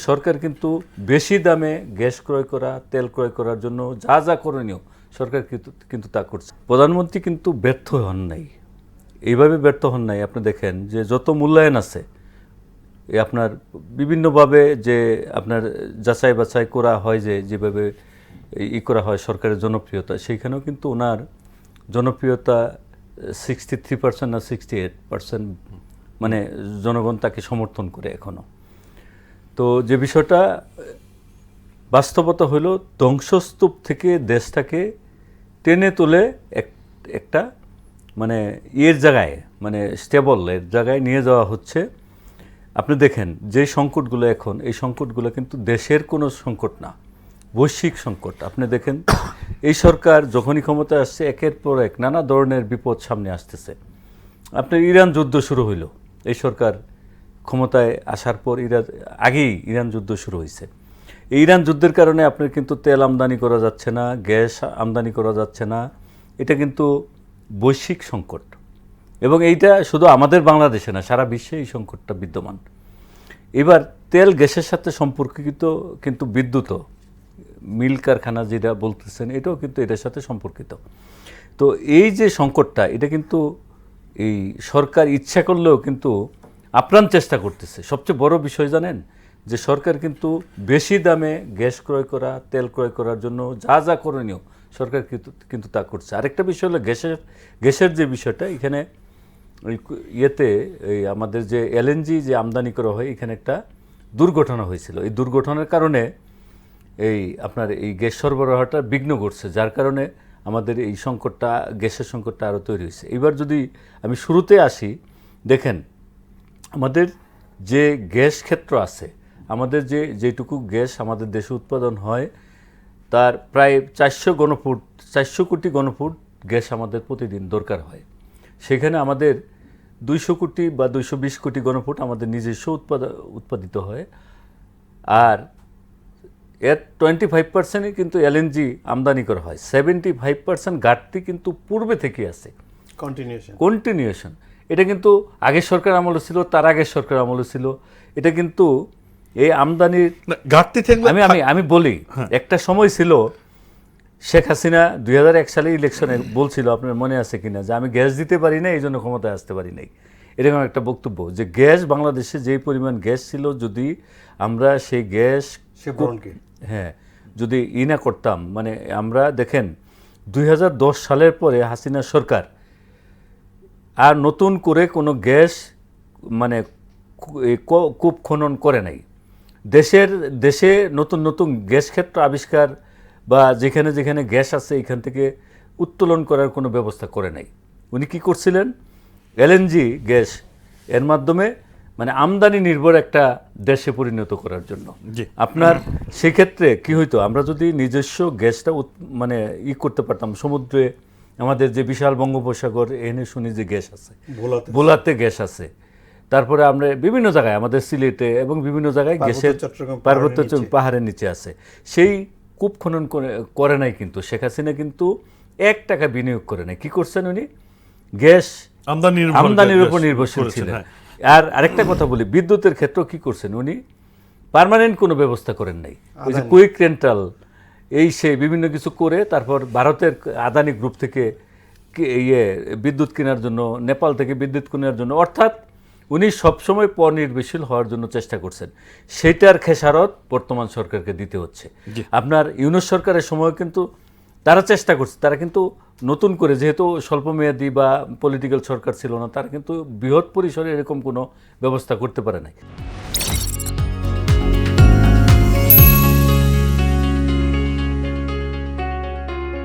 সরকার কিন্তু বেশি দামে গ্যাস ক্রয় করা, তেল ক্রয় করার জন্য যা যা করণীয় সরকার কিন্তু তা করছে। প্রধানমন্ত্রী কিন্তু ব্যর্থ হন নাই, এইভাবে ব্যর্থ হন নাই। আপনি দেখেন যে যত মূল্যায়ন আছে আপনার বিভিন্নভাবে যে আপনার যাচাই বাছাই করা হয়, যেভাবে করা হয় সরকারের জনপ্রিয়তা, সেইখানেও কিন্তু ওনার জনপ্রিয়তা 63% না 68%, মানে জনগণ তাকে সমর্থন করে এখনো। তো যে বিষয়টা বাস্তবতা হলো, ধ্বংসস্তূপ থেকে দেশটাকে টেনে তুলে একটা মানে জায়গায়, মানে স্টেবলের জায়গায় নিয়ে যাওয়া হচ্ছে। আপনি দেখেন যে সংকটগুলো এখন, এই সংকটগুলো কিন্তু দেশের কোনো সংকট না, বৈশ্বিক সংকট। আপনি দেখেন এই সরকার যখনই ক্ষমতায় আসছে একের পর এক নানা ধরনের বিপদ সামনে আসতেছে। আপনার ইরান যুদ্ধ শুরু হইল, এই সরকার ক্ষমতায় আসার পর আগেই ইরান যুদ্ধ শুরু হয়েছে। এই ইরান যুদ্ধের কারণে আপনার কিন্তু তেল আমদানি করা যাচ্ছে না, গ্যাস আমদানি করা যাচ্ছে না। এটা কিন্তু বৈশ্বিক সংকট, এবং এইটা শুধু আমাদের বাংলাদেশে না, সারা বিশ্বে এই সংকটটা বিদ্যমান। এবার তেল গ্যাসের সাথে সম্পর্কিত কিন্তু বিদ্যুৎও, মিল কারখানা যেটা বলতেছেন, এটাও কিন্তু এটার সাথে সম্পর্কিত। তো এই যে সংকটটা, এটা কিন্তু এই সরকার ইচ্ছা করলেও কিন্তু আপ্রাণ চেষ্টা করতেছে। সবচেয়ে বড় বিষয় জানেন, যে সরকার কিন্তু বেশি দামে গ্যাস ক্রয় করা, তেল ক্রয় করার জন্য যা যা করণীয় সরকার কিন্তু তা করছে। আরেকটা বিষয় হলো গ্যাসের যে বিষয়টা, এখানে এই আমাদের যে এলএনজি যে আমদানি করা হয়, এখানে একটা দুর্ঘটনা হয়েছিল। এই দুর্ঘটনার কারণে আপনার এই গ্যাস সরবরাহটা বিঘ্ন ঘটছে, যার কারণে আমাদের এই সংকটটা, গ্যাসের সংকটটা আরও তৈরি হয়েছে। এবার যদি আমি শুরুতে আসি, দেখেন আমাদের যে গ্যাস ক্ষেত্র আছে, আমাদের যেটুকু গ্যাস আমাদের দেশে উৎপাদন হয়, তার প্রায় 400 কোটি ঘনফুট গ্যাস আমাদের প্রতিদিন দরকার হয়। সেখানে আমাদের 200 কোটি বা 220 কোটি ঘনফুট আমাদের নিজস্ব উৎপাদিত হয়, আর এর 25%ই কিন্তু এলএনজি আমদানি করা হয়। 75% ঘাটতি কিন্তু পূর্বে থেকে আছে, কন্টিনিউশন। এটা কিন্তু আগের সরকার আমলে ছিল, তার আগের সরকার আমলে ছিল। এটা কিন্তু এই আমদানির ঘাটতি থেকে আমি বলি, একটা সময় ছিল, শেখ হাসিনা 2001 সালে ইলেকশনে বলছিল, আপনার মনে আছে কিনা, যে আমি গ্যাস দিতে পারি না, এই জন্য ক্ষমতায় আসতে পারি নাই। এরকম একটা বক্তব্য, যে গ্যাস বাংলাদেশে যেই পরিমাণ গ্যাস ছিল, যদি আমরা সেই গ্যাস যদি না করতাম, মানে আমরা দেখেন 2010 সালের পরে হাসিনা সরকার আর নতুন করে কোনো গ্যাস মানে কূপ খনন করে নাই। দেশে নতুন নতুন গ্যাস ক্ষেত্র আবিষ্কার বা যেখানে যেখানে গ্যাস আছে এখান থেকে উত্তোলন করার কোনো ব্যবস্থা করে নাই। উনি কি করছিলেন, এলএনজি গ্যাস এর মাধ্যমে মানে আমদানি নির্ভর একটা দেশে পরিণত করার জন্য। আপনার সেক্ষেত্রে কি হইতো, আমরা যদি নিজস্ব গ্যাসটা মানে করতে পারতাম, সমুদ্রে আমাদের যে বিশাল বঙ্গোপসাগর, এনে শুনি যে গ্যাস আছে, ভোলাতে গ্যাস আছে, তারপরে আমরা বিভিন্ন জায়গায়, আমাদের সিলেটে এবং বিভিন্ন জায়গায় গ্যাসের পার্বত্য পাহাড়ের নিচে আছে। সেই কূপ খনন করে নাই কিন্তু শেখ হাসিনা, কিন্তু 1 টাকা বিনিয়োগ করে নাই। কি করছেন উনি, গ্যাস আমদানির উপর নির্ভরশীল ছিলেন। আর আরেকটা কথা বলি, বিদ্যুতের ক্ষেত্রে কি করছেন উনি, পার্মানেন্ট কোনো ব্যবস্থা করেন নাই। ওই যে কুইক রেন্টাল, সেই বিভিন্ন কিছু করে, তারপর ভারতের আদানি গ্রুপ থেকে বিদ্যুৎ কেনার জন্য, নেপাল থেকে বিদ্যুৎ কেনার জন্য, অর্থাৎ উনি সবসময় পরনির্ভরশীল হওয়ার জন্য চেষ্টা করছেন। সেটার খেসারত বর্তমান সরকারকে দিতে হচ্ছে। আপনার ইউনূস সরকারের সময় কিন্তু তারা চেষ্টা করছে, তারা কিন্তু নতুন করে, যেহেতু স্বল্পমেয়াদী বা পলিটিক্যাল সরকার ছিল না, তারা কিন্তু বৃহৎ পরিসরে এরকম কোনো ব্যবস্থা করতে পারে নাই।